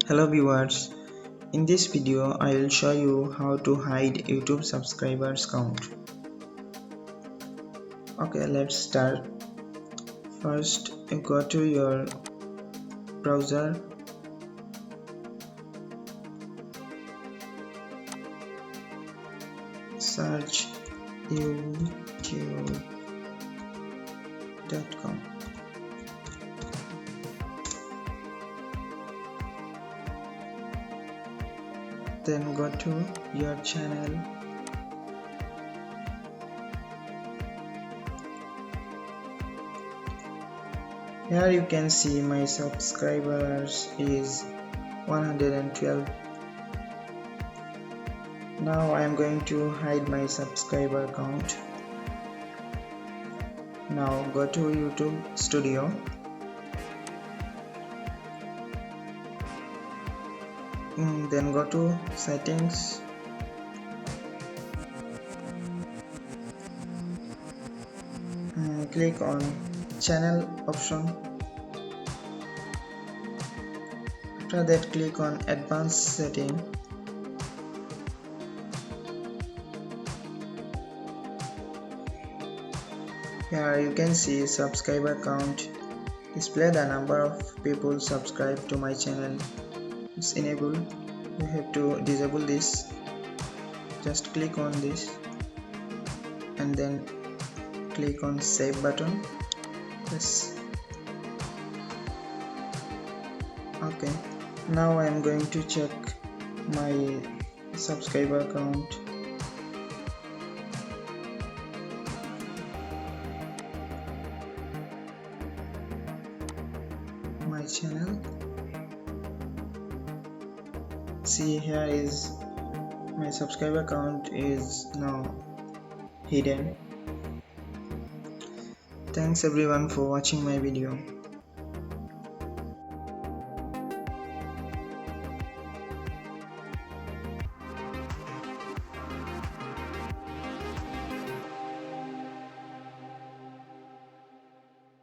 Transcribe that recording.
Hello viewers, in this video I will show you how to hide YouTube subscribers count. Okay, let's start. First you go to your browser, search youtube.com. Then go to your channel. Here you can see my subscribers is 112. Now I am going to hide my subscriber count. Now go to YouTube Studio. Then go to settings. Click on channel option. After that click on advanced setting. Here you can see subscriber count. Display the number of people subscribed to my channel. It's enabled. You have to disable this. Just click on this and then click on save button. Yes. Okay, now I am going to check my subscriber count. My channel. See, here is my subscriber count is now hidden. Thanks everyone for watching my video.